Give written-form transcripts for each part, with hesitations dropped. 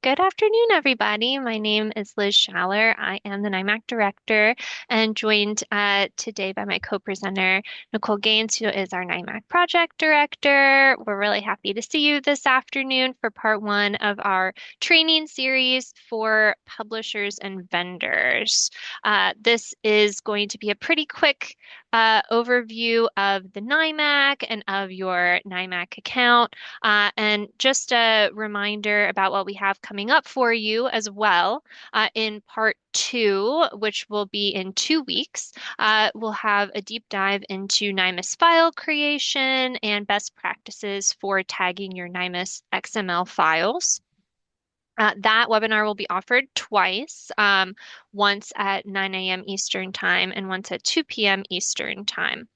Good afternoon, everybody. My name is Liz Schaller. I am the NIMAC director and joined today by my co-presenter, Nicole Gaines, who is our NIMAC project director. We're really happy to see you this afternoon for part one of our training series for publishers and vendors. This is going to be a pretty quick overview of the NIMAC and of your NIMAC account. And just a reminder about what we have coming up for you as well. In part two, which will be in 2 weeks, we'll have a deep dive into NIMAS file creation and best practices for tagging your NIMAS XML files. That webinar will be offered twice, once at 9 a.m. Eastern Time and once at 2 p.m. Eastern Time.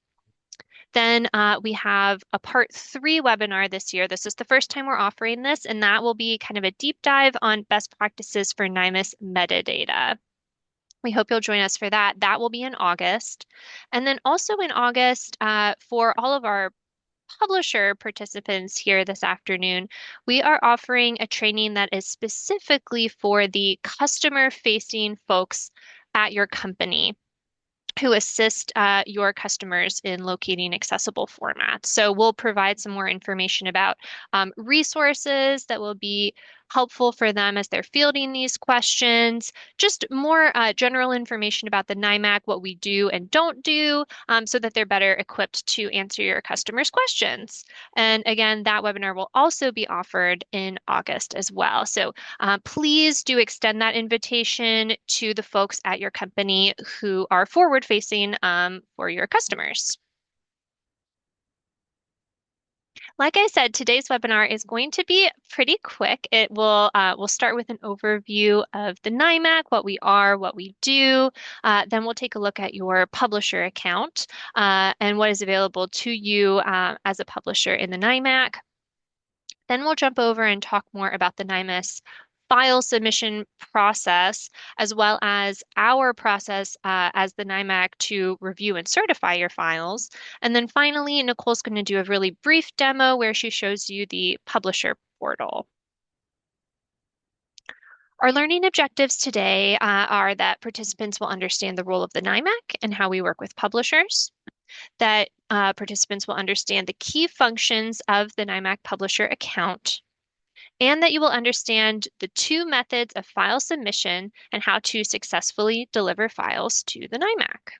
Then we have a part three webinar this year. This is the first time we're offering this, and that will be kind of a deep dive on best practices for NIMAS metadata. We hope you'll join us for that. That will be in August. And then also in August, for all of our publisher participants here this afternoon, we are offering a training that is specifically for the customer-facing folks at your company who assist your customers in locating accessible formats. So we'll provide some more information about resources that will be helpful for them as they're fielding these questions, just more general information about the NIMAC, what we do and don't do, so that they're better equipped to answer your customers' questions. And again, that webinar will also be offered in August as well. So please do extend that invitation to the folks at your company who are forward-facing for your customers. Like I said, today's webinar is going to be pretty quick. It will we'll start with an overview of the NIMAC, what we are, what we do. Then we'll take a look at your publisher account and what is available to you as a publisher in the NIMAC. Then we'll jump over and talk more about the NIMAS file submission process, as well as our process as the NIMAC to review and certify your files. And then finally, Nicole's going to do a really brief demo where she shows you the publisher portal. Our learning objectives today are that participants will understand the role of the NIMAC and how we work with publishers, that participants will understand the key functions of the NIMAC publisher account, and that you will understand the two methods of file submission and how to successfully deliver files to the NIMAC.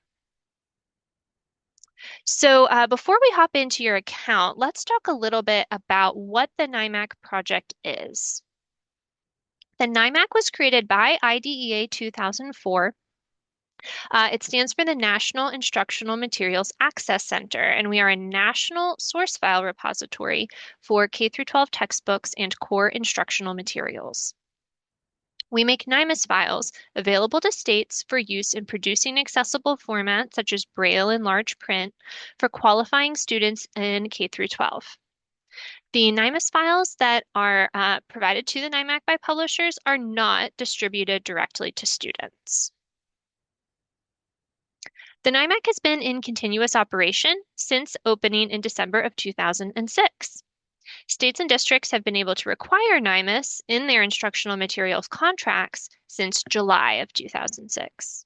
So before we hop into your account, let's talk a little bit about what the NIMAC project is. The NIMAC was created by IDEA 2004. It stands for the National Instructional Materials Access Center, and we are a national source file repository for K-12 textbooks and core instructional materials. We make NIMAS files available to states for use in producing accessible formats such as Braille and large print for qualifying students in K-12. The NIMAS files that are provided to the NIMAC by publishers are not distributed directly to students. The NIMAC has been in continuous operation since opening in December of 2006. States and districts have been able to require NIMAS in their instructional materials contracts since July of 2006.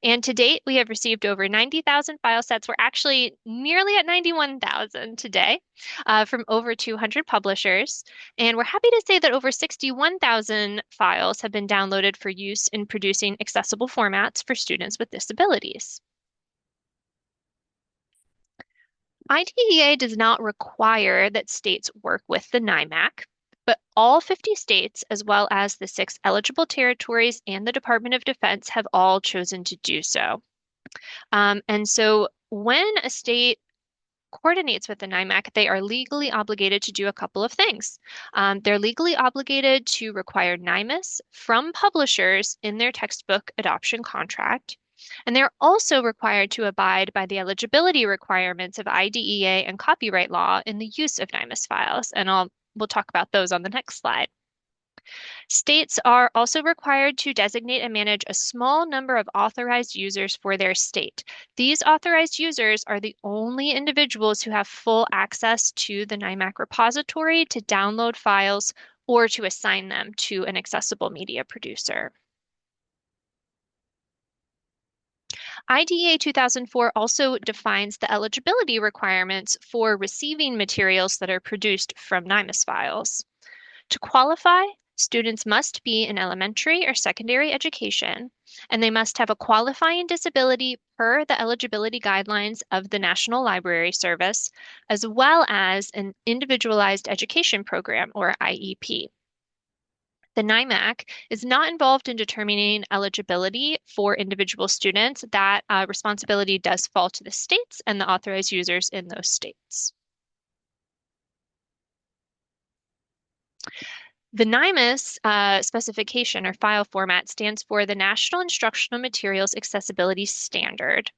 And to date, we have received over 90,000 file sets. We're actually nearly at 91,000 today from over 200 publishers. And we're happy to say that over 61,000 files have been downloaded for use in producing accessible formats for students with disabilities. IDEA does not require that states work with the NIMAC, but all 50 states, as well as the 6 eligible territories and the Department of Defense, have all chosen to do so. And so when a state coordinates with the NIMAC, they are legally obligated to do a couple of things. They're legally obligated to require NIMAS from publishers in their textbook adoption contract. And they're also required to abide by the eligibility requirements of IDEA and copyright law in the use of NIMAS files. And we'll talk about those on the next slide. States are also required to designate and manage a small number of authorized users for their state. These authorized users are the only individuals who have full access to the NIMAC repository to download files or to assign them to an accessible media producer. IDEA 2004 also defines the eligibility requirements for receiving materials that are produced from NIMAS files. To qualify, students must be in elementary or secondary education, and they must have a qualifying disability per the eligibility guidelines of the National Library Service, as well as an individualized education program or IEP. The NIMAC is not involved in determining eligibility for individual students. That responsibility does fall to the states and the authorized users in those states. The NIMAS specification or file format stands for the National Instructional Materials Accessibility Standard.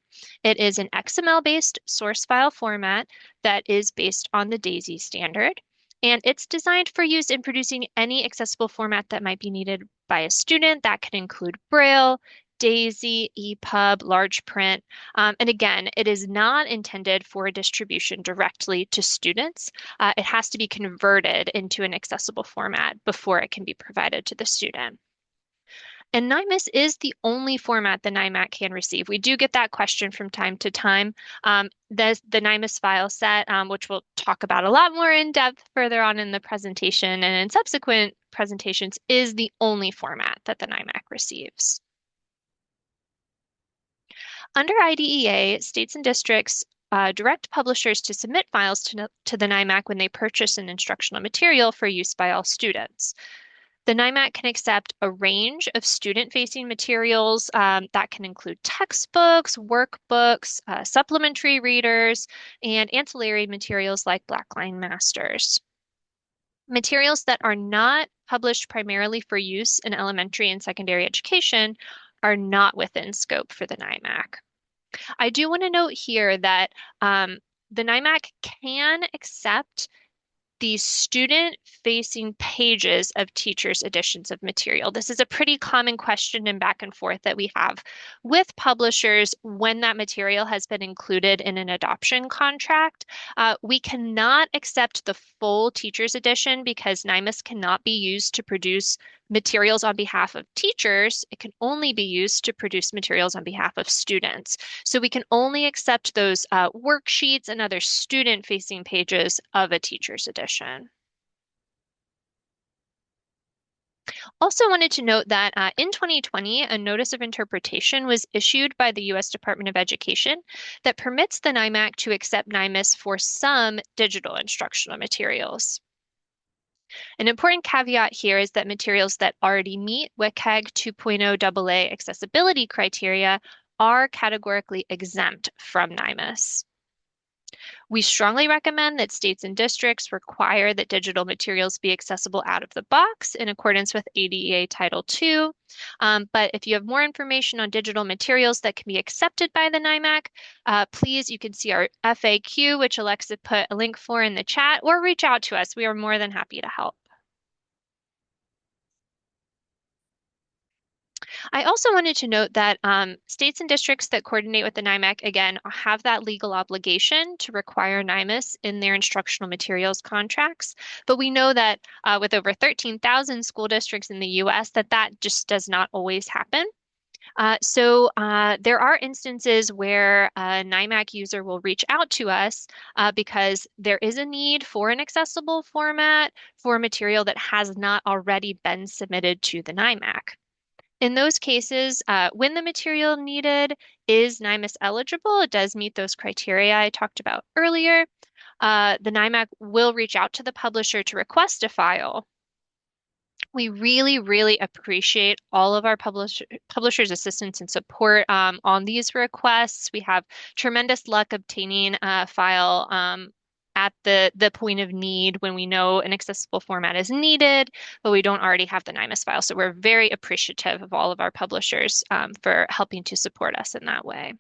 It is an XML-based source file format that is based on the DAISY standard, and it's designed for use in producing any accessible format that might be needed by a student. That can include Braille, DAISY, EPUB, large print. And again, it is not intended for distribution directly to students. It has to be converted into an accessible format before it can be provided to the student. And NIMAS is the only format the NIMAC can receive. We do get that question from time to time. The NIMAS file set, which we'll talk about a lot more in depth further on in the presentation and in subsequent presentations, is the only format that the NIMAC receives. Under IDEA, states and districts direct publishers to submit files to the NIMAC when they purchase an instructional material for use by all students. The NIMAC can accept a range of student-facing materials that can include textbooks, workbooks, supplementary readers, and ancillary materials like Blackline Masters. Materials that are not published primarily for use in elementary and secondary education are not within scope for the NIMAC. I do want to note here that the NIMAC can accept these student-facing pages of teachers' editions of material. This is a pretty common question and back and forth that we have with publishers when that material has been included in an adoption contract. We cannot accept the full teacher's edition because NIMAS cannot be used to produce materials on behalf of teachers. It can only be used to produce materials on behalf of students. So we can only accept those worksheets and other student-facing pages of a teacher's edition. Also wanted to note that in 2020, a notice of interpretation was issued by the U.S. Department of Education that permits the NIMAC to accept NIMAS for some digital instructional materials. An important caveat here is that materials that already meet WCAG 2.0 AA accessibility criteria are categorically exempt from NIMAS. We strongly recommend that states and districts require that digital materials be accessible out of the box in accordance with ADA Title II. But if you have more information on digital materials that can be accepted by the NIMAC, please, you can see our FAQ, which Alexa put a link for in the chat, or reach out to us. We are more than happy to help. I also wanted to note that states and districts that coordinate with the NIMAC, again, have that legal obligation to require NIMAS in their instructional materials contracts. But we know that with over 13,000 school districts in the US, that just does not always happen. So there are instances where a NIMAC user will reach out to us because there is a need for an accessible format for a material that has not already been submitted to the NIMAC. In those cases, when the material needed is NIMAS eligible, it does meet those criteria I talked about earlier, the NIMAC will reach out to the publisher to request a file. We really, really appreciate all of our publishers' assistance and support on these requests. We have tremendous luck obtaining a file at the point of need when we know an accessible format is needed, but we don't already have the NIMAS file. So we're very appreciative of all of our publishers for helping to support us in that way.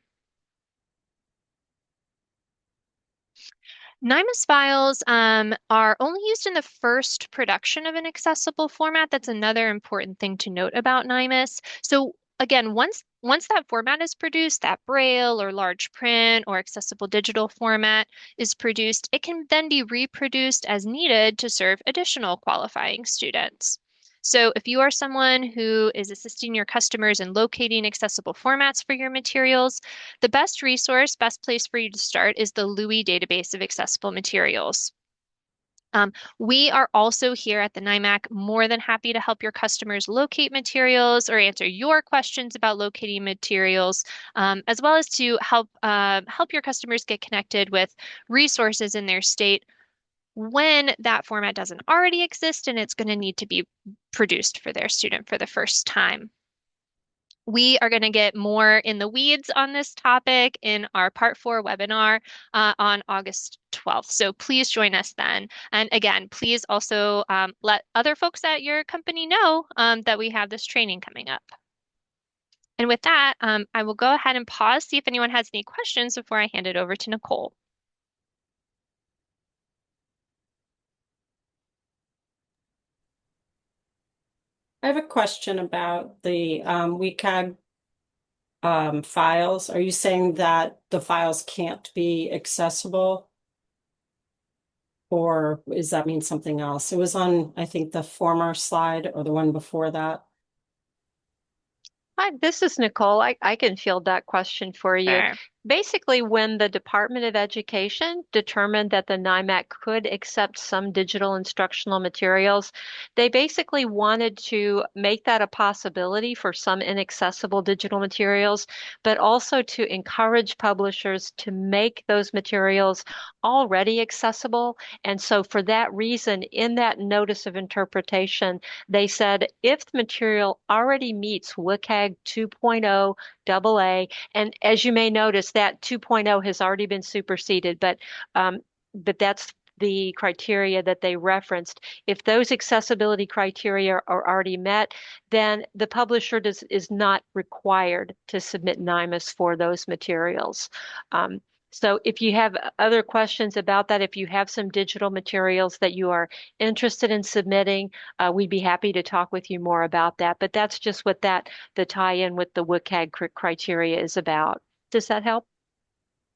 NIMAS files are only used in the first production of an accessible format. That's another important thing to note about NIMAS. So again, once that format is produced, that Braille or large print or accessible digital format is produced, it can then be reproduced as needed to serve additional qualifying students. So if you are someone who is assisting your customers in locating accessible formats for your materials, the best resource, best place for you to start is the LUI database of accessible materials. We are also here at the NIMAC more than happy to help your customers locate materials or answer your questions about locating materials, as well as to help your customers get connected with resources in their state when that format doesn't already exist and it's going to need to be produced for their student for the first time. We are going to get more in the weeds on this topic in our Part 4 webinar on August 12th. So please join us then. And again, please also let other folks at your company know that we have this training coming up. And with that, I will go ahead and pause, see if anyone has any questions before I hand it over to Nicole. I have a question about the WCAG files. Are you saying that the files can't be accessible, or does that mean something else? It was on, I think, the former slide or the one before that. Hi, this is Nicole. I can field that question for you. Sure. Basically, when the Department of Education determined that the NIMAC could accept some digital instructional materials, they basically wanted to make that a possibility for some inaccessible digital materials, but also to encourage publishers to make those materials already accessible. And so, for that reason, in that notice of interpretation, they said if the material already meets WCAG 2.0 AA, and as you may notice, that 2.0 has already been superseded, but that's the criteria that they referenced. If those accessibility criteria are already met, then the publisher is not required to submit NIMAS for those materials. So if you have other questions about that, if you have some digital materials that you are interested in submitting, we'd be happy to talk with you more about that. But that's just what the tie-in with the WCAG criteria is about. Does that help?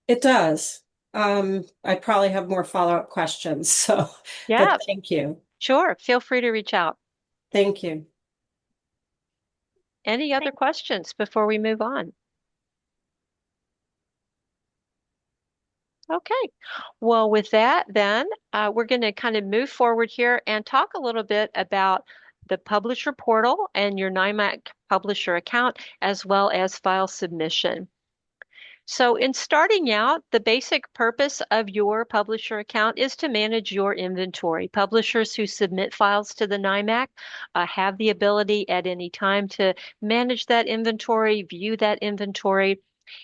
It does. I probably have more follow-up questions, so, but Yeah, thank you. sure. Feel free to reach out. Thank you. Any other Thanks. questions before we move on? Okay. Well, with that, then we're going to kind of move forward here and talk a little bit about the publisher portal and your NIMAC publisher account, as well as file submission. So in starting out, the basic purpose of your publisher account is to manage your inventory. Publishers who submit files to the NIMAC have the ability at any time to manage that inventory, view that inventory,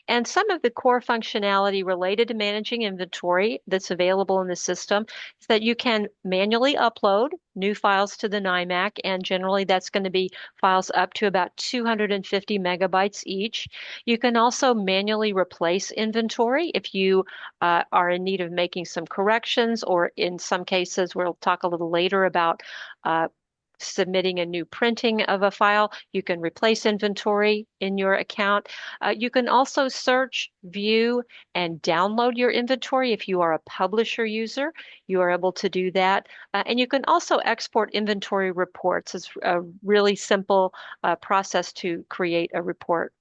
and some of the core functionality related to managing inventory that's available in the system is that you can manually upload new files to the NIMAC, and generally that's going to be files up to about 250 megabytes each. You can also manually replace inventory if you are in need of making some corrections, or in some cases, we'll talk a little later about uh, submitting a new printing of a file. You can replace inventory in your account. You can also search, view, and download your inventory. If you are a publisher user, you are able to do that. And you can also export inventory reports. It's a really simple process to create a report.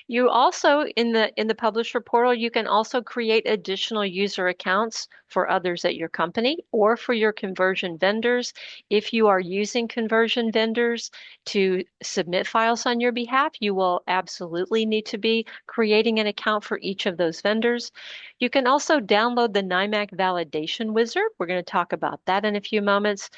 You also, in the publisher portal, you can also create additional user accounts for others at your company or for your conversion vendors. If you are using conversion vendors to submit files on your behalf, you will absolutely need to be creating an account for each of those vendors. You can also download the NIMAC validation wizard. We're going to talk about that in a few moments.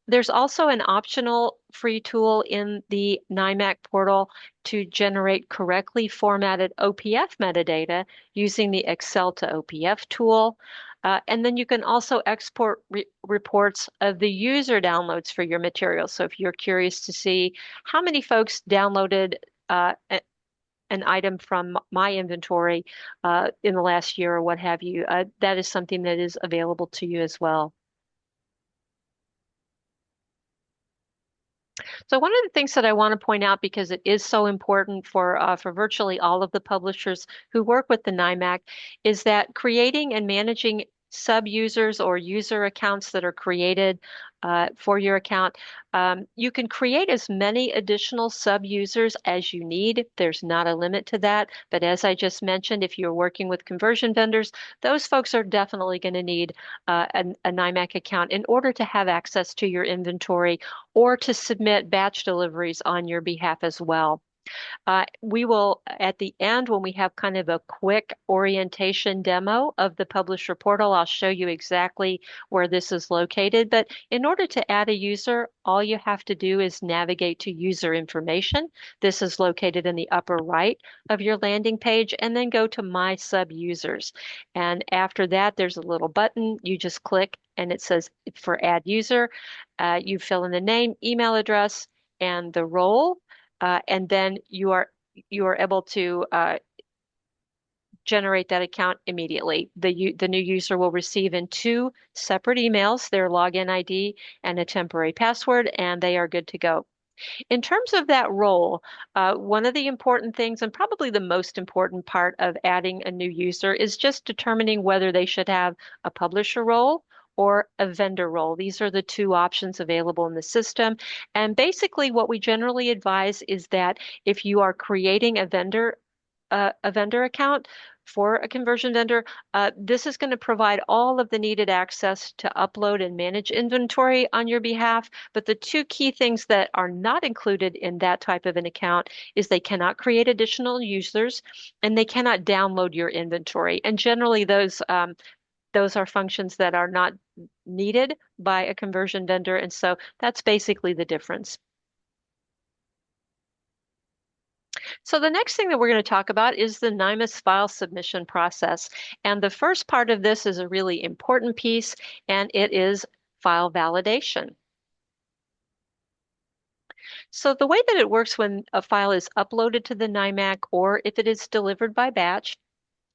There's also an optional free tool in the NIMAC portal to generate correctly formatted OPF metadata using the Excel to OPF tool. And then you can also export reports of the user downloads for your materials. So if you're curious to see how many folks downloaded an item from my inventory in the last year or what have you, that is something that is available to you as well. So one of the things that I want to point out, because it is so important for virtually all of the publishers who work with the NIMAC, is that creating and managing sub-users or user accounts that are created for your account. You can create as many additional sub-users as you need. There's not a limit to that. But as I just mentioned, if you're working with conversion vendors, those folks are definitely going to need a NIMAC account in order to have access to your inventory or to submit batch deliveries on your behalf as well. We will, at the end, when we have kind of a quick orientation demo of the publisher portal, I'll show you exactly where this is located. But in order to add a user, all you have to do is navigate to user information. This is located in the upper right of your landing page, and then go to My Sub Users. And after that, there's a little button. You just click, and it says for Add User. You fill in the name, email address, and the role. And then you are able to generate that account immediately. The new user will receive in two separate emails their login ID and a temporary password, and they are good to go. In terms of that role, one of the important things, and probably the most important part of adding a new user, is just determining whether they should have a publisher role or a vendor role. These are the two options available in the system. And basically, what we generally advise is that if you are creating a vendor account for a conversion vendor, this is going to provide all of the needed access to upload and manage inventory on your behalf. But the two key things that are not included in that type of an account is they cannot create additional users and they cannot download your inventory. And generally, those are functions that are not needed by a conversion vendor. And so that's basically the difference. So the next thing that we're going to talk about is the NIMAS file submission process. And the first part of this is a really important piece, and it is file validation. So the way that it works when a file is uploaded to the NIMAC or if it is delivered by batch,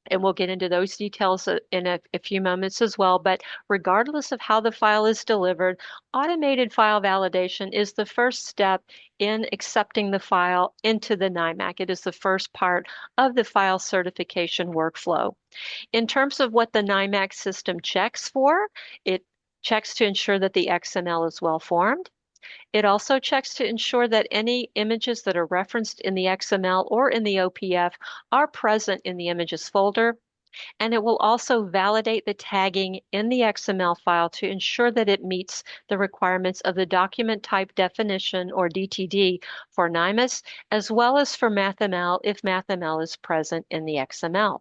and we'll get into those details in a few moments as well. But regardless of how the file is delivered, automated file validation is the first step in accepting the file into the NIMAC. It is the first part of the file certification workflow. In terms of what the NIMAC system checks for, it checks to ensure that the XML is well formed. It also checks to ensure that any images that are referenced in the XML or in the OPF are present in the images folder. And it will also validate the tagging in the XML file to ensure that it meets the requirements of the document type definition or DTD for NIMAS, as well as for MathML if MathML is present in the XML.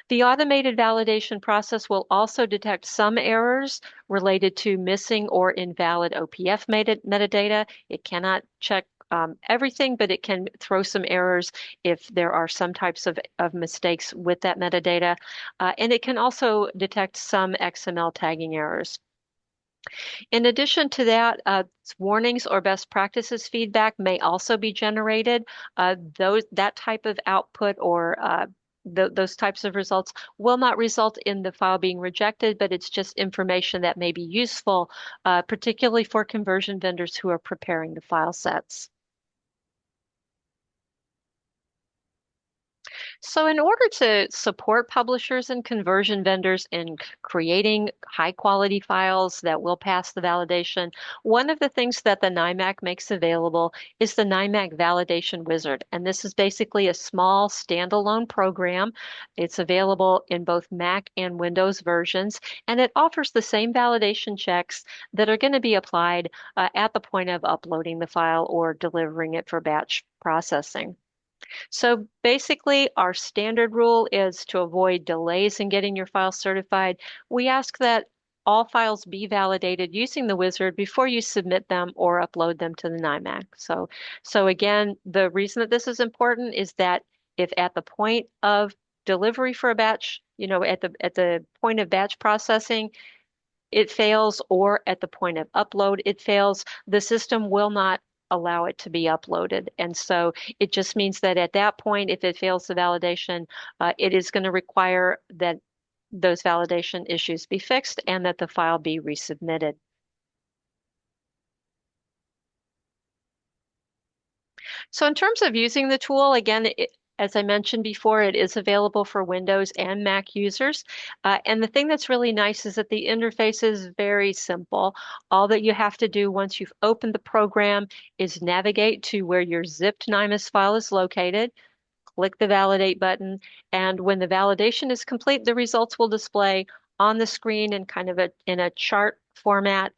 The automated validation process will also detect some errors related to missing or invalid OPF metadata. It cannot check everything, but it can throw some errors if there are some types of mistakes with that metadata. And it can also detect some XML tagging errors. In addition to that, warnings or best practices feedback may also be generated. That type of output or those types of results will not result in the file being rejected, but it's just information that may be useful, particularly for conversion vendors who are preparing the file sets. So in order to support publishers and conversion vendors in creating high quality files that will pass the validation, one of the things that the NIMAC makes available is the NIMAC Validation Wizard. And this is basically a small standalone program. It's available in both Mac and Windows versions, and it offers the same validation checks that are going to be applied at the point of uploading the file or delivering it for batch processing. So basically, our standard rule is to avoid delays in getting your file certified. We ask that all files be validated using the wizard before you submit them or upload them to the NIMAC. So again, the reason that this is important is that if at the point of delivery for a batch, at the point of batch processing, it fails, or at the point of upload, it fails, the system will not allow it to be uploaded. And so it just means that at that point, if it fails the validation, it is going to require that those validation issues be fixed and that the file be resubmitted. So in terms of using the tool, again, as I mentioned before, it is available for Windows and Mac users. And the thing that's really nice is that the interface is very simple. All that you have to do once you've opened the program is navigate to where your zipped NIMAS file is located, click the validate button, and when the validation is complete, the results will display on the screen in kind of in a chart format.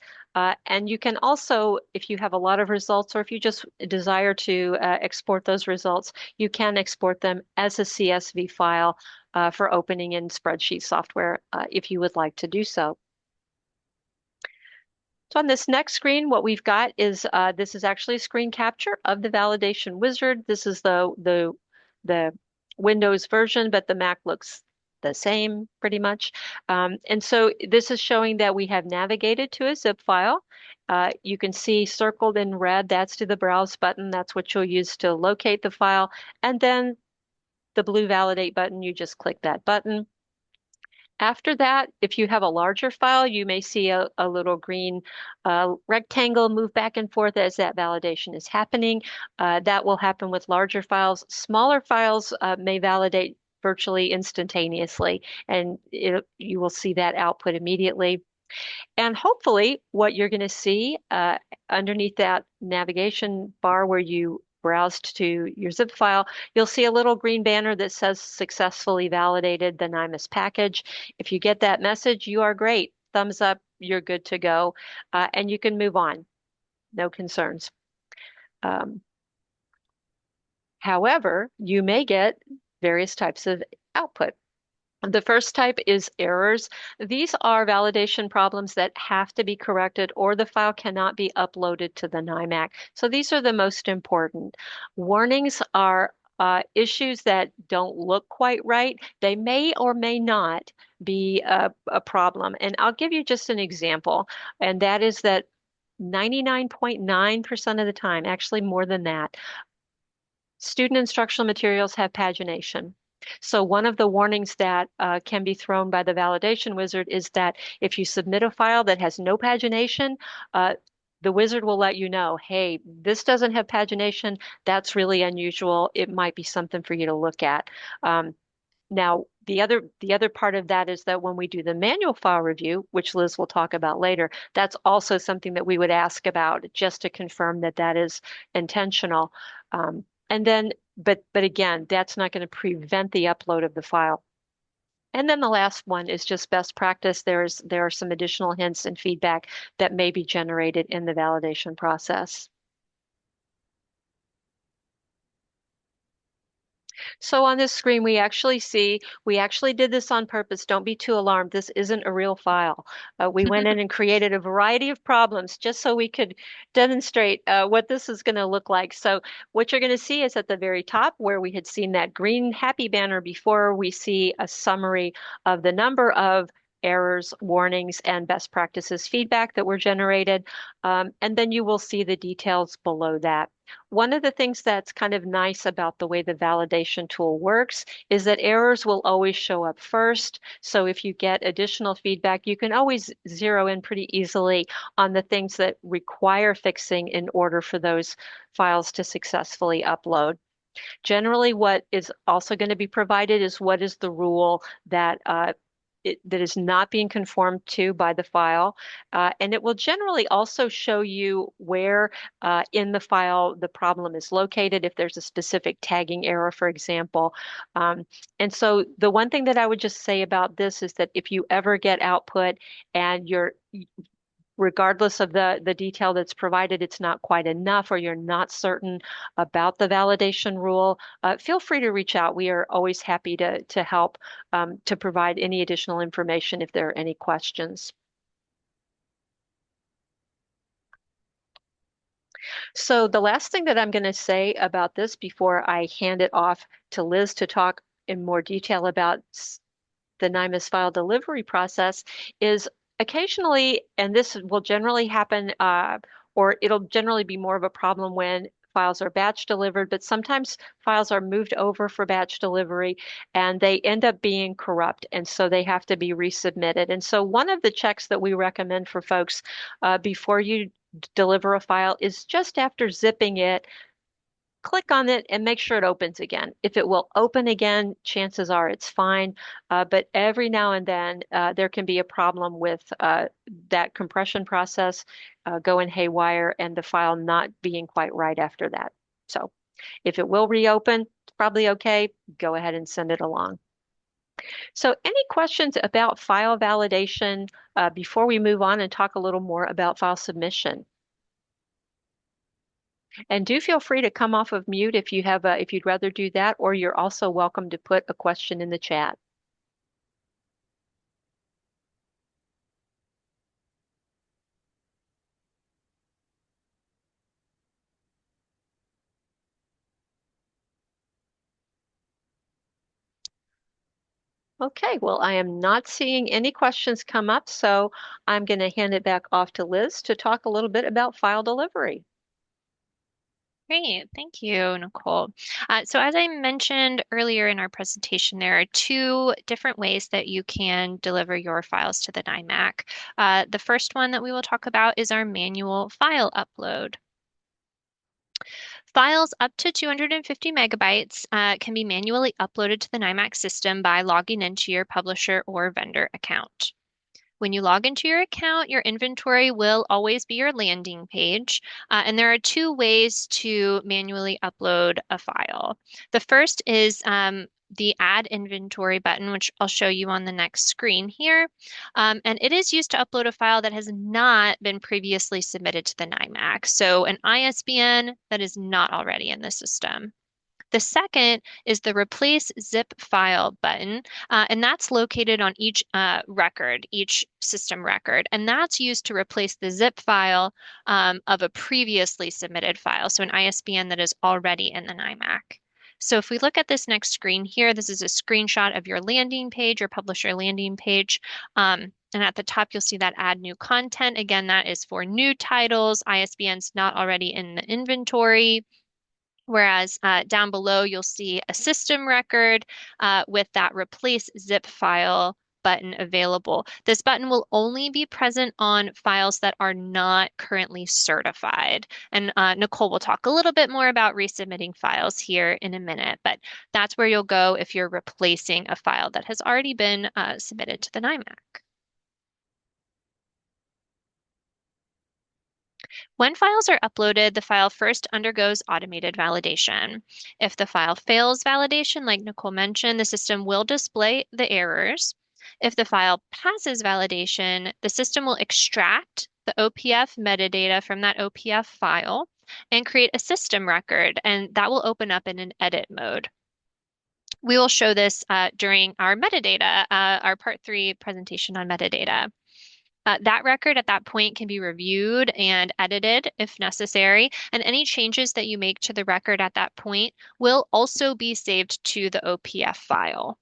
And you can also, if you have a lot of results or if you just desire to export those results, you can export them as a CSV file for opening in spreadsheet software if you would like to do so. So on this next screen, what we've got is this is actually a screen capture of the validation wizard. This is the Windows version, but the Mac looks the same pretty much. And so this is showing that we have navigated to a zip file. You can see circled in red, that's to the browse button. That's what you'll use to locate the file. And then the blue validate button, you just click that button. After that, if you have a larger file, you may see a little green rectangle move back and forth as that validation is happening. That will happen with larger files. Smaller files may validate virtually instantaneously, and you will see that output immediately. And hopefully, what you're going to see underneath that navigation bar where you browsed to your zip file, you'll see a little green banner that says successfully validated the NIMAS package. If you get that message, you are great. Thumbs up, you're good to go. And you can move on. No concerns. Um, However, you may get various types of output. The first type is errors. These are validation problems that have to be corrected or the file cannot be uploaded to the NIMAC. So these are the most important. Warnings are issues that don't look quite right. They may or may not be a problem. And I'll give you just an example, and that is that 99.9% of the time, actually more than that, student instructional materials have pagination. So one of the warnings that can be thrown by the validation wizard is that if you submit a file that has no pagination, the wizard will let you know, hey, this doesn't have pagination. That's really unusual. It might be something for you to look at. Now, the other part of that is that when we do the manual file review, which Liz will talk about later, that's also something that we would ask about just to confirm that that is intentional. And then, but again, that's not going to prevent the upload of the file. And then the last one is just best practice. There are some additional hints and feedback that may be generated in the validation process. So on this screen, we actually did this on purpose. Don't be too alarmed. This isn't a real file. We went in and created a variety of problems just so we could demonstrate what this is going to look like. So what you're going to see is at the very top where we had seen that green happy banner before, we see a summary of the number of errors, warnings, and best practices feedback that were generated. And then you will see the details below that. One of the things that's kind of nice about the way the validation tool works is that errors will always show up first. So if you get additional feedback, you can always zero in pretty easily on the things that require fixing in order for those files to successfully upload. Generally, what is also going to be provided is what is the rule that that is not being conformed to by the file. And it will generally also show you where in the file the problem is located, if there's a specific tagging error, for example. And so the one thing that I would just say about this is that if you ever get output and regardless of the detail that's provided, it's not quite enough or you're not certain about the validation rule, feel free to reach out. We are always happy to help to provide any additional information if there are any questions. So the last thing that I'm going to say about this before I hand it off to Liz to talk in more detail about the NIMAS file delivery process is occasionally, and this will generally happen, or it'll generally be more of a problem when files are batch delivered, but sometimes files are moved over for batch delivery and they end up being corrupt, and so they have to be resubmitted. And so one of the checks that we recommend for folks before you deliver a file is just after zipping it, click on it and make sure it opens again. If it will open again, chances are it's fine. But every now and then, there can be a problem with that compression process going haywire and the file not being quite right after that. So if it will reopen, it's probably okay. Go ahead and send it along. So any questions about file validation before we move on and talk a little more about file submission? And do feel free to come off of mute if you have if you'd rather do that, or you're also welcome to put a question in the chat. Okay, well, I am not seeing any questions come up, so I'm going to hand it back off to Liz to talk a little bit about file delivery. Great. Thank you, Nicole. So as I mentioned earlier in our presentation, there are two different ways that you can deliver your files to the NIMAC. The first one that we will talk about is our manual file upload. Files up to 250 megabytes can be manually uploaded to the NIMAC system by logging into your publisher or vendor account. When you log into your account, your inventory will always be your landing page. And there are two ways to manually upload a file. The first is the Add Inventory button, which I'll show you on the next screen here. And it is used to upload a file that has not been previously submitted to the NIMAC. So an ISBN that is not already in the system. The second is the Replace Zip File button, and that's located on each record, each system record, and that's used to replace the zip file of a previously submitted file, so an ISBN that is already in the NIMAC. So if we look at this next screen here, this is a screenshot of your landing page, your publisher landing page. And at the top, you'll see that Add New Content. Again, that is for new titles, ISBNs not already in the inventory. Whereas down below, you'll see a system record with that Replace Zip File button available. This button will only be present on files that are not currently certified. And Nicole will talk a little bit more about resubmitting files here in a minute, but that's where you'll go if you're replacing a file that has already been submitted to the NIMAC. When files are uploaded, the file first undergoes automated validation. If the file fails validation, like Nicole mentioned, the system will display the errors. If the file passes validation, the system will extract the OPF metadata from that OPF file and create a system record, and that will open up in an edit mode. We will show this during our metadata, our part 3 presentation on metadata. That record at that point can be reviewed and edited if necessary, and any changes that you make to the record at that point will also be saved to the OPF file.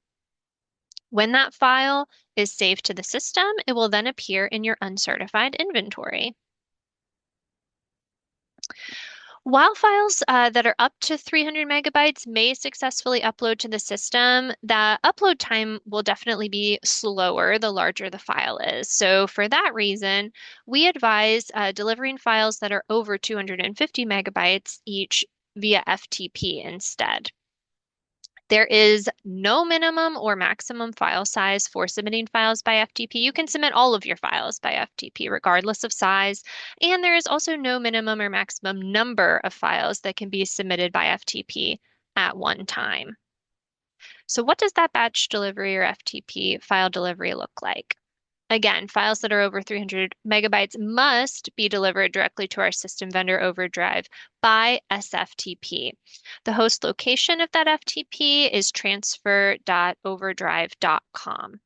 When that file is saved to the system, it will then appear in your uncertified inventory. While files that are up to 300 megabytes may successfully upload to the system, the upload time will definitely be slower the larger the file is. So for that reason, we advise delivering files that are over 250 megabytes each via FTP instead. There is no minimum or maximum file size for submitting files by FTP. You can submit all of your files by FTP regardless of size. And there is also no minimum or maximum number of files that can be submitted by FTP at one time. So what does that batch delivery or FTP file delivery look like? Again, files that are over 300 megabytes must be delivered directly to our system vendor Overdrive by SFTP. The host location of that FTP is transfer.overdrive.com.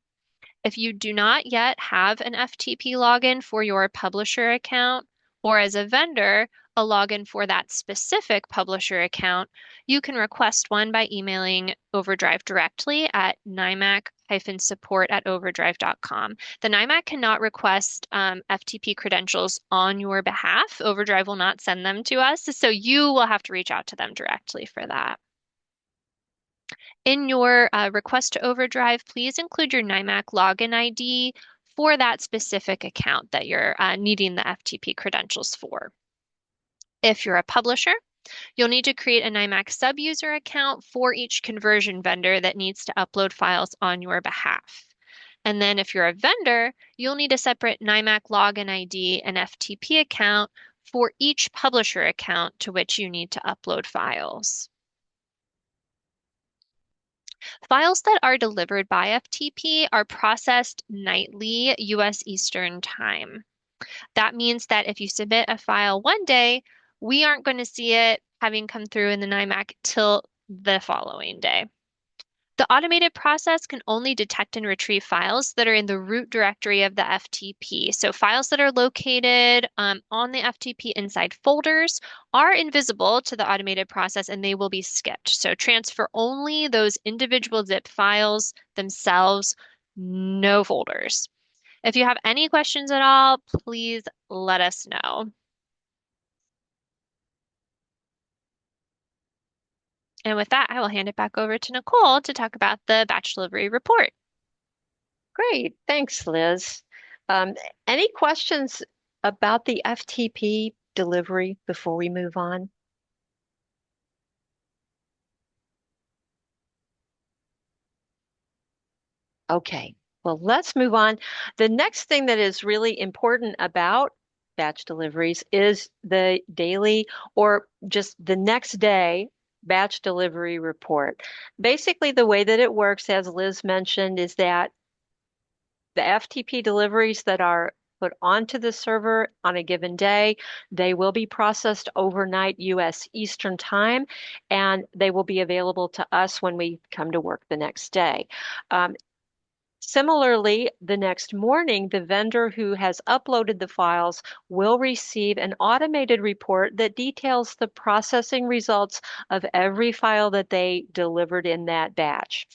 If you do not yet have an FTP login for your publisher account, or as a vendor, a login for that specific publisher account, you can request one by emailing Overdrive directly at nimac-support@overdrive.com. The NIMAC cannot request FTP credentials on your behalf. Overdrive will not send them to us, so you will have to reach out to them directly for that. In your request to Overdrive, please include your NIMAC login ID for that specific account that you're needing the FTP credentials for. If you're a publisher, You'll need to create a NIMAC sub-user account for each conversion vendor that needs to upload files on your behalf. And then if you're a vendor, you'll need a separate NIMAC login ID and FTP account for each publisher account to which you need to upload files. Files that are delivered by FTP are processed nightly US Eastern Time. That means that if you submit a file one day, we aren't going to see it having come through in the NIMAC till the following day. The automated process can only detect and retrieve files that are in the root directory of the FTP. So files that are located on the FTP inside folders are invisible to the automated process and they will be skipped. So transfer only those individual zip files themselves, no folders. If you have any questions at all, please let us know. And with that, I will hand it back over to Nicole to talk about the batch delivery report. Great. Thanks, Liz. Um, any questions about the FTP delivery before we move on? Okay, well, let's move on. The next thing that is really important about batch deliveries is the daily or just the next day batch delivery report. Basically, the way that it works, as Liz mentioned, is that the FTP deliveries that are put onto the server on a given day, they will be processed overnight US Eastern Time, and they will be available to us when we come to work the next day. Similarly, the next morning, the vendor who has uploaded the files will receive an automated report that details the processing results of every file that they delivered in that batch.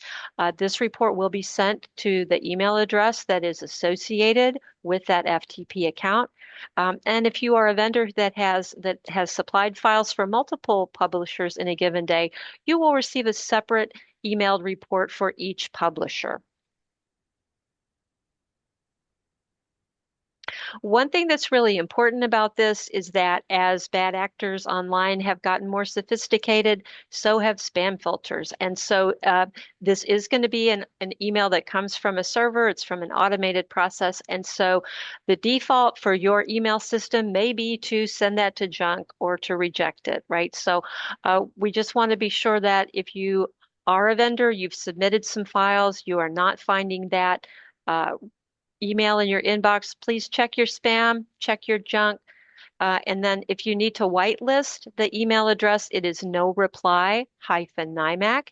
This report will be sent to the email address that is associated with that FTP account. And if you are a vendor that has supplied files for multiple publishers in a given day, you will receive a separate emailed report for each publisher. One thing that's really important about this is that as bad actors online have gotten more sophisticated, so have spam filters. And so this is going to be an email that comes from a server. It's from an automated process. And so the default for your email system may be to send that to junk or to reject it, right? So we just want to be sure that if you are a vendor, you've submitted some files, you are not finding that email in your inbox, please check your spam, check your junk. And then if you need to whitelist the email address, it is no reply-NIMAC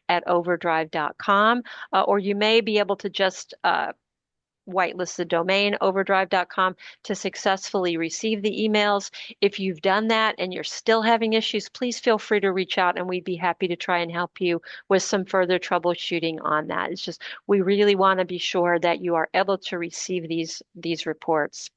at overdrive.com. Or you may be able to just whitelist the domain overdrive.com to successfully receive the emails. If you've done that and you're still having issues, please feel free to reach out and we'd be happy to try and help you with some further troubleshooting on that. It's just we really want to be sure that you are able to receive these reports.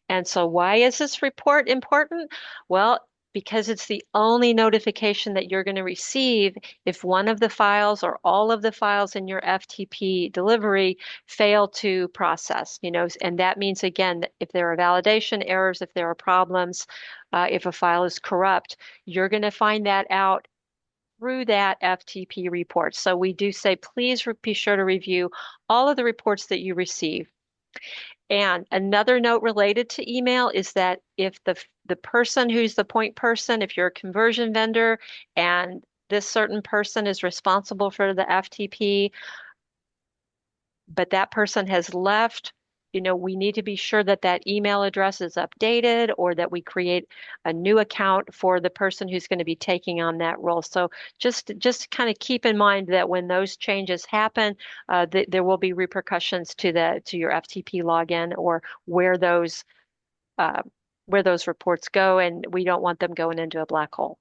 And so why is this report important? Well, because it's the only notification that you're going to receive if one of the files or all of the files in your FTP delivery fail to process, and that means, again, if there are validation errors, if there are problems, if a file is corrupt, you're going to find that out through that FTP report. So we do say, please be sure to review all of the reports that you receive. And another note related to email is that if the person who's the point person, if you're a conversion vendor and this certain person is responsible for the FTP, but that person has left, we need to be sure that that email address is updated or that we create a new account for the person who's going to be taking on that role. So just kind of keep in mind that when those changes happen, there will be repercussions to your FTP login or uh, where those reports go, and we don't want them going into a black hole.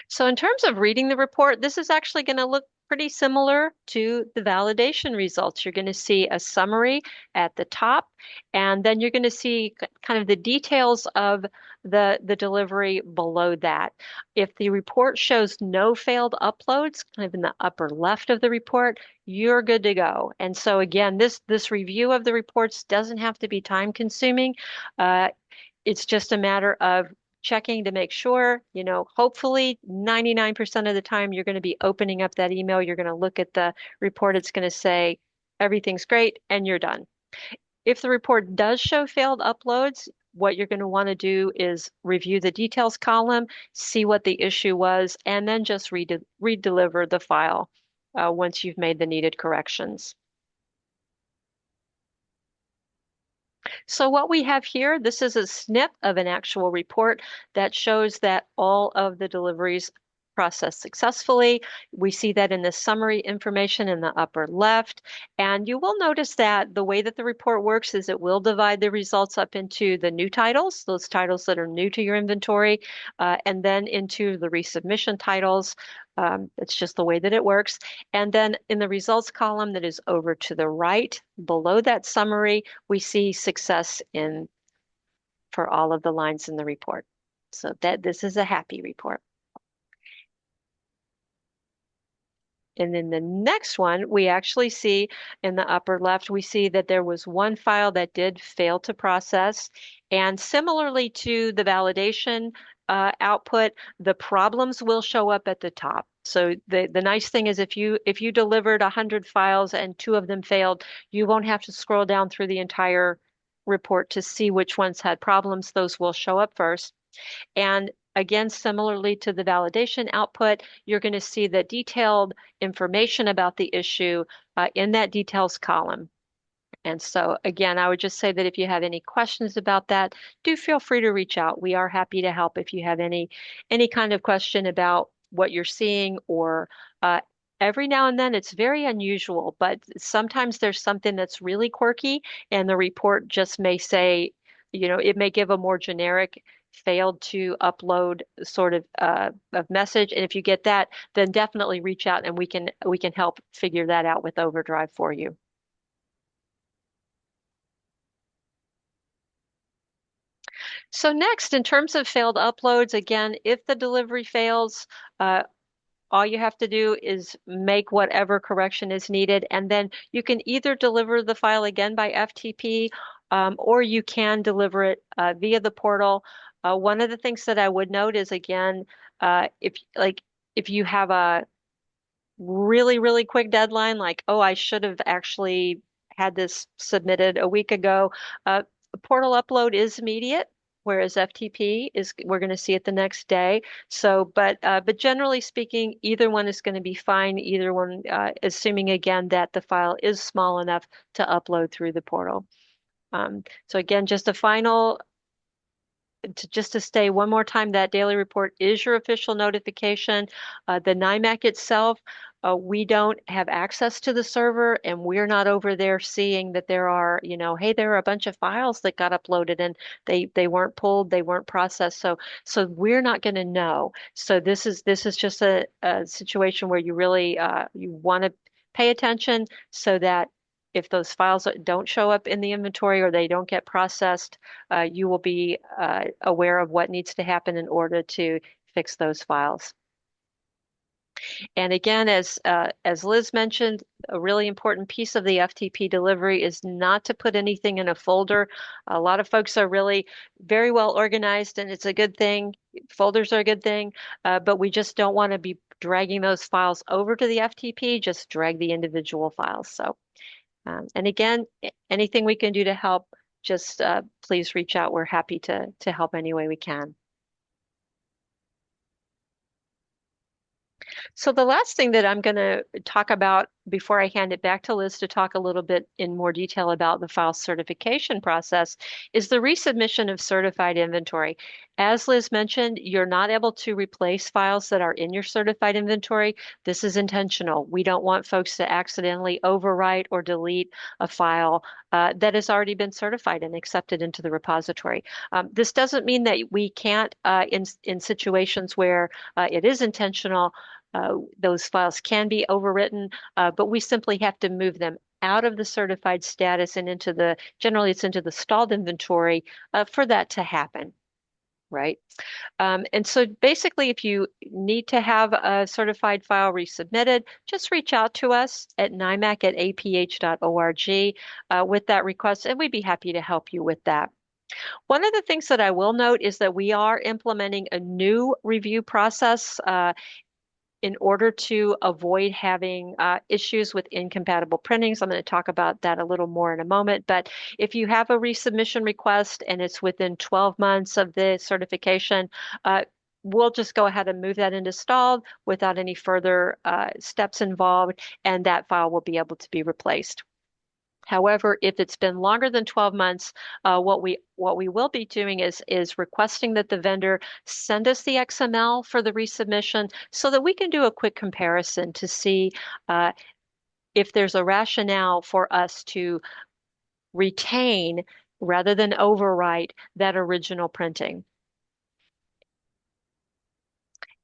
So in terms of reading the report, this is actually going to look pretty similar to the validation results. You're going to see a summary at the top, and then you're going to see kind of the details of the delivery below that. If the report shows no failed uploads, kind of in the upper left of the report, you're good to go. And so again, this review of the reports doesn't have to be time consuming. It's just a matter of checking to make sure, hopefully 99% of the time you're going to be opening up that email. You're going to look at the report. It's going to say everything's great and you're done. If the report does show failed uploads, what you're going to want to do is review the details column, see what the issue was, and then just redeliver the file once you've made the needed corrections. So what we have here, this is a snip of an actual report that shows that all of the deliveries processed successfully. We see that in the summary information in the upper left. And you will notice that the way that the report works is it will divide the results up into the new titles, those titles that are new to your inventory, and then into the resubmission titles. It's just the way that it works. And then in the results column that is over to the right, below that summary, we see success for all of the lines in the report. So that this is a happy report. And then the next one, we actually see in the upper left, we see that there was one file that did fail to process. And similarly to the validation output, the problems will show up at the top. So the nice thing is if you delivered 100 files and 2 of them failed, you won't have to scroll down through the entire report to see which ones had problems. Those will show up first. And again, similarly to the validation output, you're going to see the detailed information about the issue in that details column. And so again, I would just say that if you have any questions about that, do feel free to reach out. We are happy to help if you have any kind of question about what you're seeing, or every now and then it's very unusual, but sometimes there's something that's really quirky and the report just may say, it may give a more generic failed to upload sort of message. And if you get that, then definitely reach out and we can help figure that out with Overdrive for you. So next, in terms of failed uploads, again, if the delivery fails, all you have to do is make whatever correction is needed, and then you can either deliver the file again by FTP, or you can deliver it via the portal. One of the things that I would note is, again, if you have a really, really quick deadline, like, oh, I should have actually had this submitted a week ago, portal upload is immediate, whereas FTP is, we're going to see it the next day. So, but generally speaking, either one is going to be fine. Either one, assuming again that the file is small enough to upload through the portal. So again, just to stay one more time, that daily report is your official notification. The NIMAC itself, we don't have access to the server, and we're not over there seeing that there are, hey, there are a bunch of files that got uploaded and they weren't pulled, they weren't processed. So we're not going to know. So this is just a situation where you really you want to pay attention so that if those files don't show up in the inventory or they don't get processed, you will be aware of what needs to happen in order to fix those files. And again, as Liz mentioned, a really important piece of the FTP delivery is not to put anything in a folder. A lot of folks are really very well organized, and it's a good thing. Folders are a good thing, but we just don't want to be dragging those files over to the FTP, just drag the individual files. So. And again, anything we can do to help, just please reach out. We're happy to help any way we can. So the last thing that I'm going to talk about before I hand it back to Liz to talk a little bit in more detail about the file certification process is the resubmission of certified inventory. As Liz mentioned, you're not able to replace files that are in your certified inventory. This is intentional. We don't want folks to accidentally overwrite or delete a file that has already been certified and accepted into the repository. This doesn't mean that we can't, in situations where it is intentional, Those files can be overwritten, but we simply have to move them out of the certified status and generally it's into the stalled inventory for that to happen, right? And so basically, if you need to have a certified file resubmitted, just reach out to us at nimac@aph.org with that request, and we'd be happy to help you with that. One of the things that I will note is that we are implementing a new review process in order to avoid having issues with incompatible printings. I'm going to talk about that a little more in a moment. But if you have a resubmission request and it's within 12 months of the certification, we'll just go ahead and move that into stalled without any further steps involved, and that file will be able to be replaced. However, if it's been longer than 12 months, what we will be doing is requesting that the vendor send us the XML for the resubmission so that we can do a quick comparison to see if there's a rationale for us to retain rather than overwrite that original printing.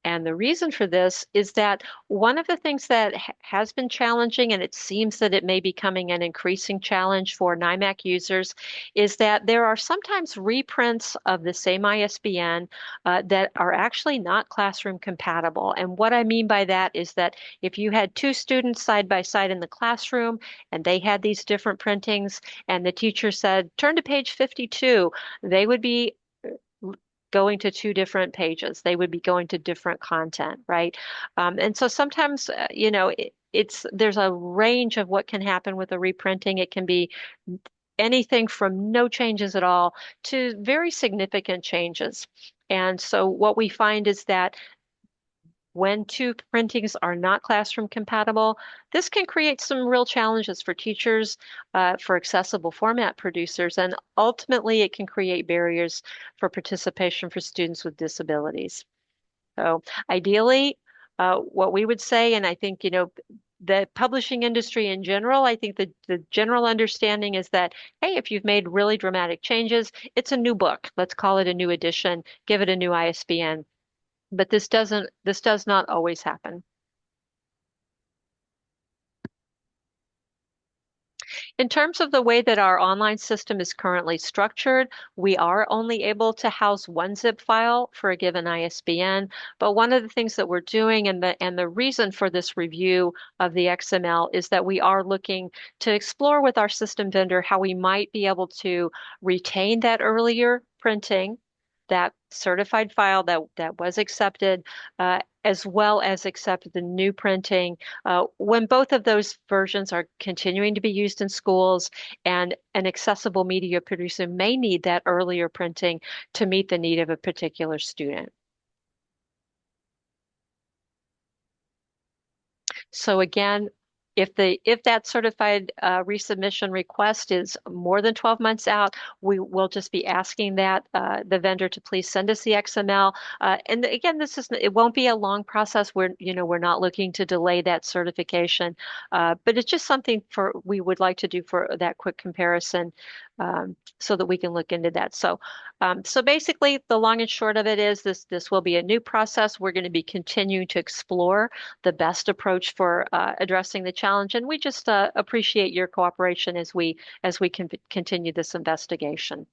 And the reason for this is that one of the things that has been challenging, and it seems that it may be becoming an increasing challenge for NIMAC users, is that there are sometimes reprints of the same ISBN that are actually not classroom compatible. And what I mean by that is that if you had two students side by side in the classroom and they had these different printings and the teacher said, turn to page 52, they would be going to two different pages. They would be going to different content, right? And so sometimes, there's a range of what can happen with a reprinting. It can be anything from no changes at all to very significant changes. And so what we find is that when two printings are not classroom compatible, this can create some real challenges for teachers, for accessible format producers, and ultimately it can create barriers for participation for students with disabilities. So ideally, what we would say, and I think, the publishing industry in general, I think the general understanding is that, hey, if you've made really dramatic changes, it's a new book. Let's call it a new edition, give it a new ISBN. But this does not always happen. In terms of the way that our online system is currently structured, we are only able to house one zip file for a given ISBN. But one of the things that we're doing and the reason for this review of the XML is that we are looking to explore with our system vendor how we might be able to retain that earlier printing, that certified file that was accepted, as well as accept the new printing when both of those versions are continuing to be used in schools and an accessible media producer may need that earlier printing to meet the need of a particular student. So again, if that certified resubmission request is more than 12 months out, we will just be asking that the vendor to please send us the XML. And again, it won't be a long process. We're not looking to delay that certification, but it's just something we would like to do for that quick comparison, so that we can look into that. So basically, the long and short of it is this will be a new process. We're going to be continuing to explore the best approach for addressing the challenge, and we just appreciate your cooperation as we can continue this investigation.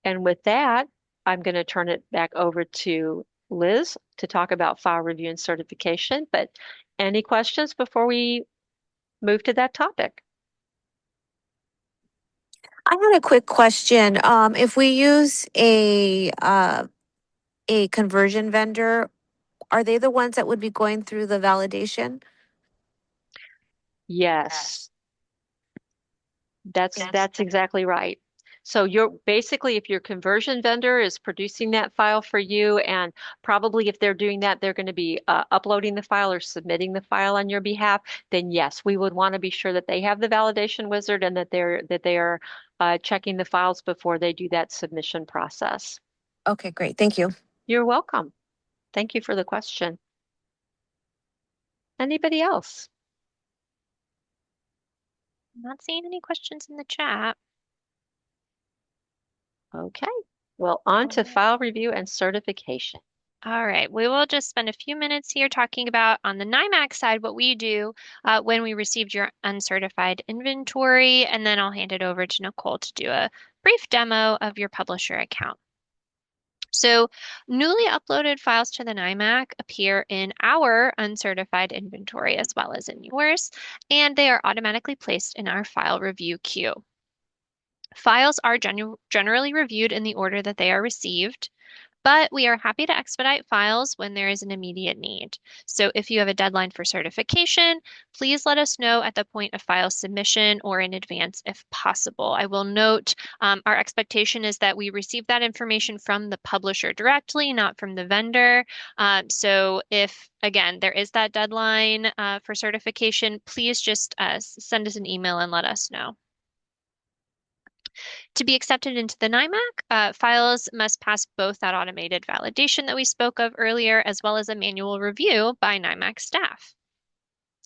And with that, I'm going to turn it back over to Liz to talk about file review and certification. But any questions before we move to that topic? I had a quick question. If we use a conversion vendor, are they the ones that would be going through the validation? Yes, that's exactly right. So if your conversion vendor is producing that file for you, and probably if they're doing that, they're going to be uploading the file or submitting the file on your behalf, then yes, we would want to be sure that they have the validation wizard and that they are checking the files before they do that submission process. Okay, great. Thank you. You're welcome. Thank you for the question. Anybody else? I'm not seeing any questions in the chat. Okay. Well, on to file review and certification. All right, we will just spend a few minutes here talking about on the NIMAC side what we do when we received your uncertified inventory, and then I'll hand it over to Nicole to do a brief demo of your publisher account. So, newly uploaded files to the NIMAC appear in our uncertified inventory as well as in yours, and they are automatically placed in our file review queue. Files are generally reviewed in the order that they are received, but we are happy to expedite files when there is an immediate need. So if you have a deadline for certification, please let us know at the point of file submission or in advance if possible. I will note our expectation is that we receive that information from the publisher directly, not from the vendor. So if, again, there is that deadline for certification, please just send us an email and let us know. To be accepted into the NIMAC, files must pass both that automated validation that we spoke of earlier, as well as a manual review by NIMAC staff.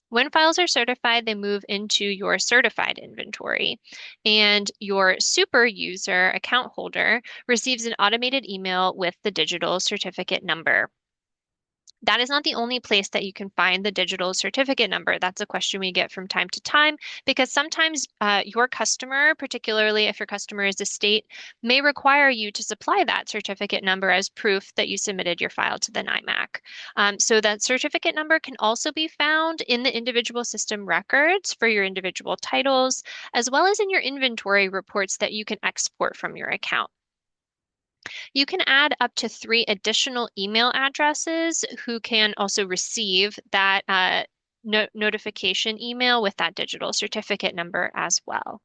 When files are certified, they move into your certified inventory, and your super user account holder receives an automated email with the digital certificate number. That is not the only place that you can find the digital certificate number. That's a question we get from time to time because sometimes your customer, particularly if your customer is a state, may require you to supply that certificate number as proof that you submitted your file to the NIMAC. So that certificate number can also be found in the individual system records for your individual titles, as well as in your inventory reports that you can export from your account. You can add up to 3 additional email addresses who can also receive that notification email with that digital certificate number as well.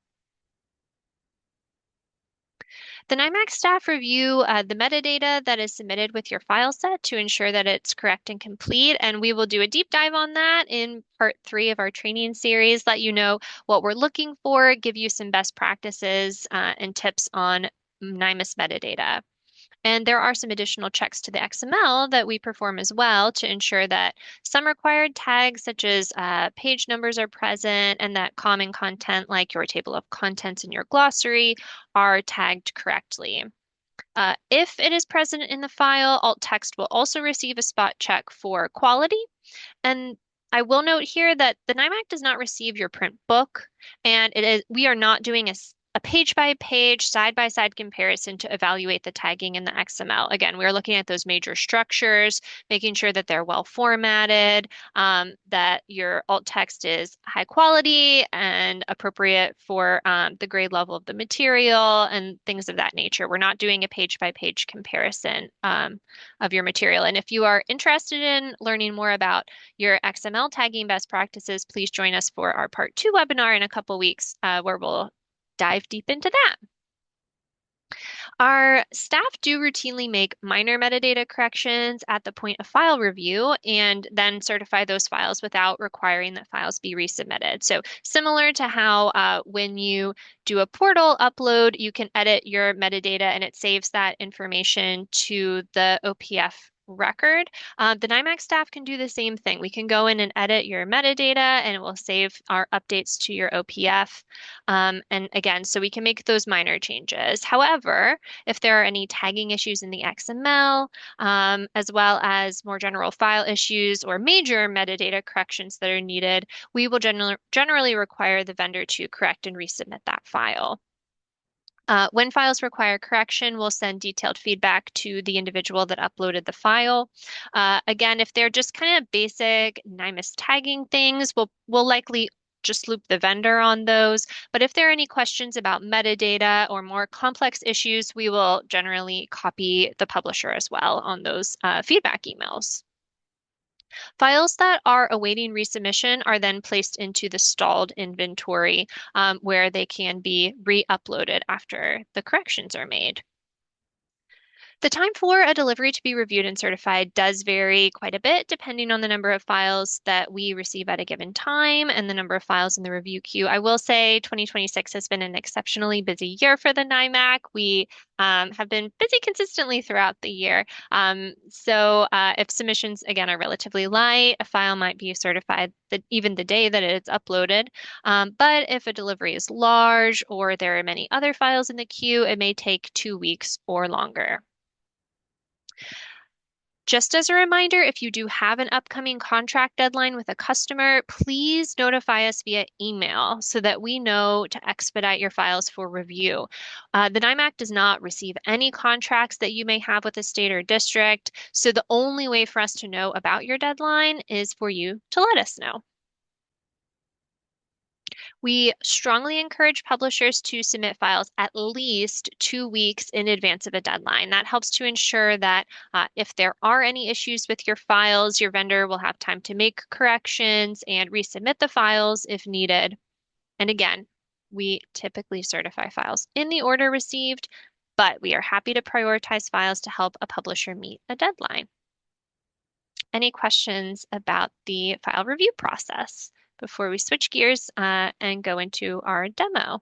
The NIMAC staff review the metadata that is submitted with your file set to ensure that it's correct and complete, and we will do a deep dive on that in part 3 of our training series, let you know what we're looking for, give you some best practices and tips on NIMAS metadata. And there are some additional checks to the XML that we perform as well to ensure that some required tags, such as page numbers, are present and that common content, like your table of contents and your glossary, are tagged correctly. If it is present in the file, alt text will also receive a spot check for quality. And I will note here that the NIMAC does not receive your print book, and we are not doing a page by page, side by side comparison to evaluate the tagging in the XML. Again, we're looking at those major structures, making sure that they're well formatted, that your alt text is high quality and appropriate for the grade level of the material and things of that nature. We're not doing a page by page comparison of your material. And if you are interested in learning more about your XML tagging best practices, please join us for our part 2 webinar in a couple weeks where we'll dive deep into that. Our staff do routinely make minor metadata corrections at the point of file review and then certify those files without requiring that files be resubmitted. So similar to how when you do a portal upload, you can edit your metadata and it saves that information to the OPF record. The NIMAC staff can do the same thing. We can go in and edit your metadata and it will save our updates to your OPF. And again, so we can make those minor changes. However, if there are any tagging issues in the XML, as well as more general file issues or major metadata corrections that are needed, we will generally require the vendor to correct and resubmit that file. When files require correction, we'll send detailed feedback to the individual that uploaded the file. Again, if they're just kind of basic NIMAS tagging things, we'll likely just loop the vendor on those. But if there are any questions about metadata or more complex issues, we will generally copy the publisher as well on those feedback emails. Files that are awaiting resubmission are then placed into the stalled inventory where they can be re-uploaded after the corrections are made. The time for a delivery to be reviewed and certified does vary quite a bit depending on the number of files that we receive at a given time and the number of files in the review queue. I will say 2026 has been an exceptionally busy year for the NIMAC. We have been busy consistently throughout the year. If submissions, again, are relatively light, a file might be certified even the day that it's uploaded. But if a delivery is large or there are many other files in the queue, it may take 2 weeks or longer. Just as a reminder, if you do have an upcoming contract deadline with a customer, please notify us via email so that we know to expedite your files for review. The NIMAC does not receive any contracts that you may have with a state or district, so the only way for us to know about your deadline is for you to let us know. We strongly encourage publishers to submit files at least 2 weeks in advance of a deadline. That helps to ensure that if there are any issues with your files, your vendor will have time to make corrections and resubmit the files if needed. And again, we typically certify files in the order received, but we are happy to prioritize files to help a publisher meet a deadline. Any questions about the file review process before we switch gears and go into our demo?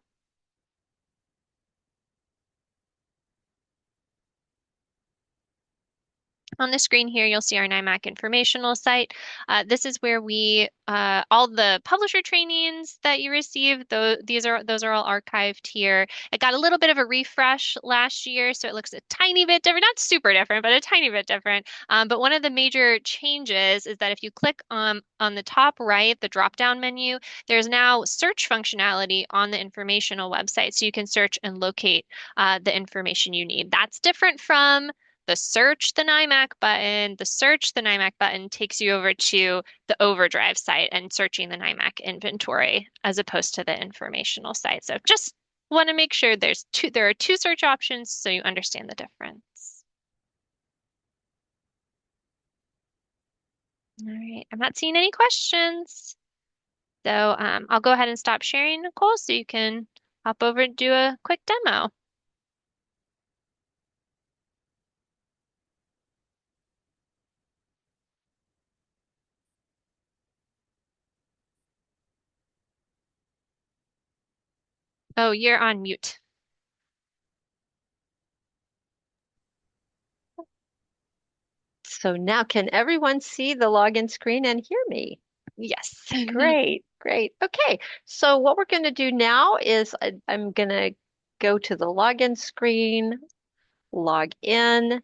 On the screen here, you'll see our NIMAC informational site. This is where all the publisher trainings that you receive, those are all archived here. It got a little bit of a refresh last year, so it looks a tiny bit different, not super different, but a tiny bit different. But one of the major changes is that if you click on the top right, the drop-down menu, there's now search functionality on the informational website, so you can search and locate the information you need. That's different from the search the NIMAC button. The search the NIMAC button takes you over to the Overdrive site and searching the NIMAC inventory as opposed to the informational site. So just want to make sure there are two search options so you understand the difference. All right, I'm not seeing any questions. So I'll go ahead and stop sharing, Nicole, so you can hop over and do a quick demo. Oh, you're on mute. So now can everyone see the login screen and hear me? Yes. Great, great. Okay, so what we're going to do now is I'm going to go to the login screen, log in,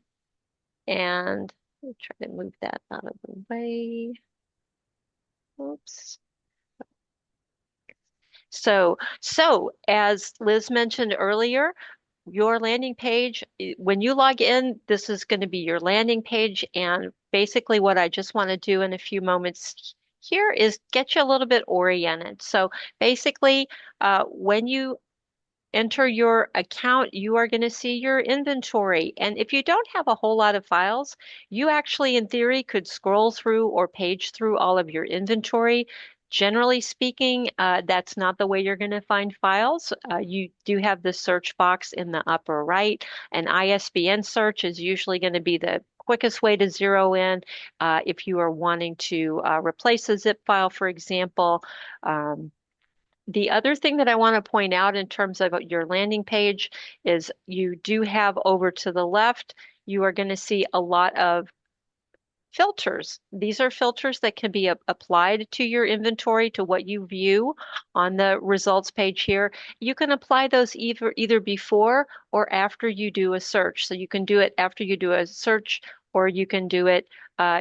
and I'll try to move that out of the way. Oops. So as Liz mentioned earlier, your landing page, when you log in, this is going to be your landing page. And basically what I just want to do in a few moments here is get you a little bit oriented. So basically, when you enter your account, you are going to see your inventory. And if you don't have a whole lot of files, you actually, in theory, could scroll through or page through all of your inventory. Generally speaking, that's not the way you're going to find files. You do have the search box in the upper right. An ISBN search is usually going to be the quickest way to zero in if you are wanting to replace a zip file, for example. The other thing that I want to point out in terms of your landing page is you do have over to the left, you are going to see a lot of filters. These are filters that can be applied to your inventory, to what you view on the results page here. You can apply those either before or after you do a search. So you can do it after you do a search, or you can do it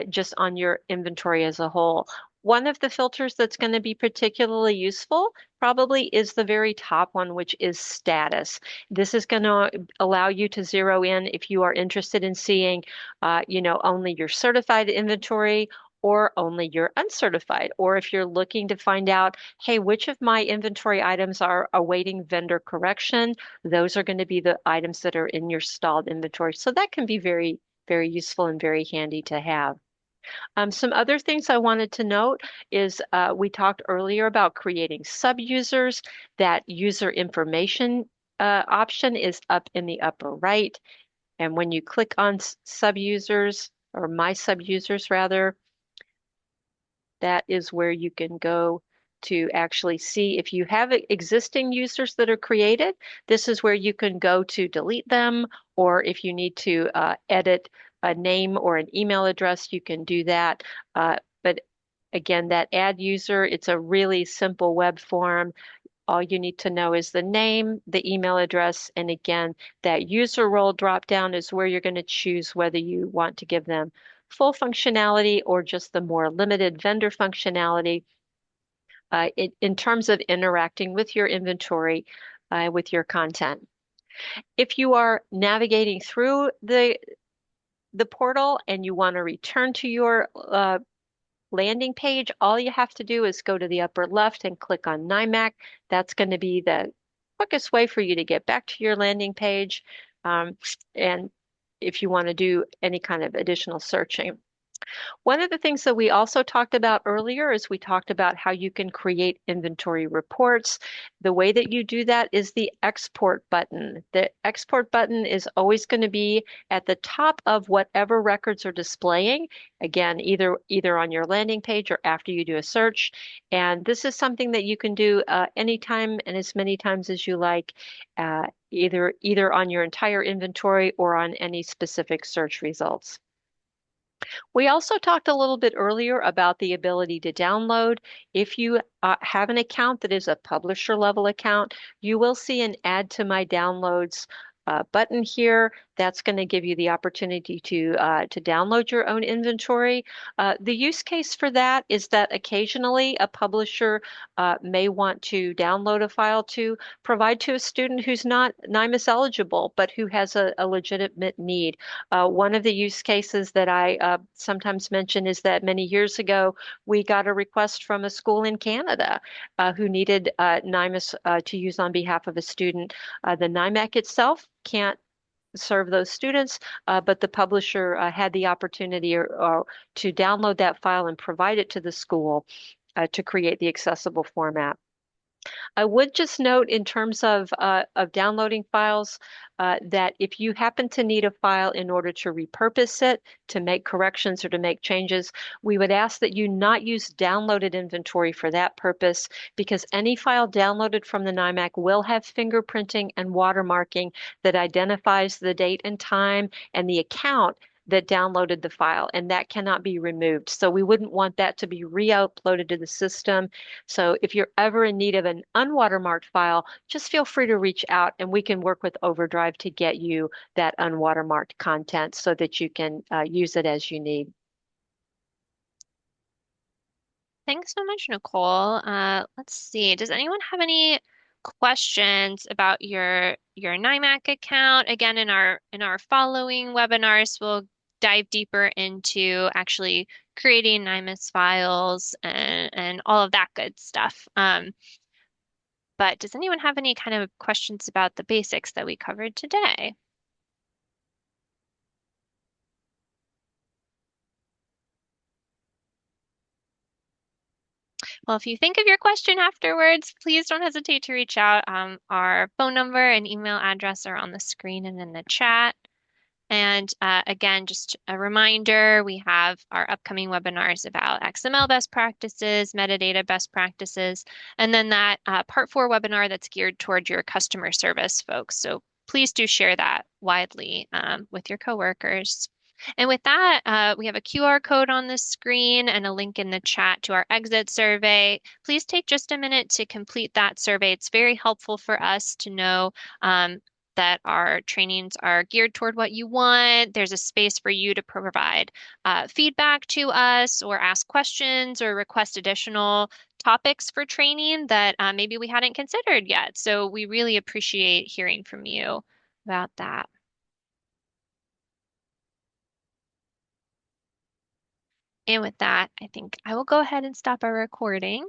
just on your inventory as a whole. One of the filters that's going to be particularly useful probably is the very top one, which is status. This is going to allow you to zero in if you are interested in seeing, only your certified inventory or only your uncertified, or if you're looking to find out, hey, which of my inventory items are awaiting vendor correction, those are going to be the items that are in your stalled inventory. So that can be very, very useful and very handy to have. Some other things I wanted to note is we talked earlier about creating sub-users. That user information option is up in the upper right. And when you click on sub-users, or my sub-users rather, that is where you can go to actually see if you have existing users that are created. This is where you can go to delete them, or if you need to edit a name or an email address, you can do that. But again, that add user, it's a really simple web form. All you need to know is the name, the email address, and again, that user role dropdown is where you're going to choose whether you want to give them full functionality or just the more limited vendor functionality in terms of interacting with your inventory, with your content. If you are navigating through the portal and you want to return to your landing page, all you have to do is go to the upper left and click on NIMAC. That's going to be the quickest way for you to get back to your landing page. And if you want to do any kind of additional searching. One of the things that we also talked about earlier is we talked about how you can create inventory reports. The way that you do that is the export button. The export button is always going to be at the top of whatever records are displaying. Again, either on your landing page or after you do a search. And this is something that you can do anytime and as many times as you like, either on your entire inventory or on any specific search results. We also talked a little bit earlier about the ability to download. If you have an account that is a publisher level account, you will see an add to my downloads button here. That's going to give you the opportunity to download your own inventory. The use case for that is that occasionally a publisher may want to download a file to provide to a student who's not NIMAS eligible, but who has a legitimate need. One of the use cases that I sometimes mention is that many years ago, we got a request from a school in Canada who needed NIMAS to use on behalf of a student. The NIMAC itself can't serve those students, but the publisher had the opportunity to download that file and provide it to the school to create the accessible format. I would just note in terms of downloading files that if you happen to need a file in order to repurpose it, to make corrections or to make changes, we would ask that you not use downloaded inventory for that purpose because any file downloaded from the NIMAC will have fingerprinting and watermarking that identifies the date and time and the account that downloaded the file, and that cannot be removed. So we wouldn't want that to be re-uploaded to the system. So if you're ever in need of an unwatermarked file, just feel free to reach out and we can work with Overdrive to get you that unwatermarked content so that you can use it as you need. Thanks so much, Nicole. Let's see. Does anyone have any questions about your NIMAC account? Again, in our following webinars, we'll dive deeper into actually creating NIMAS files and all of that good stuff. But does anyone have any kind of questions about the basics that we covered today? Well, if you think of your question afterwards, please don't hesitate to reach out. Our phone number and email address are on the screen and in the chat. And again, just a reminder, we have our upcoming webinars about XML best practices, metadata best practices, and then that part 4 webinar that's geared toward your customer service folks. So please do share that widely with your coworkers. And with that, we have a QR code on the screen and a link in the chat to our exit survey. Please take just a minute to complete that survey. It's very helpful for us to know that our trainings are geared toward what you want. There's a space for you to provide feedback to us or ask questions or request additional topics for training that maybe we hadn't considered yet. So we really appreciate hearing from you about that. And with that, I think I will go ahead and stop our recording.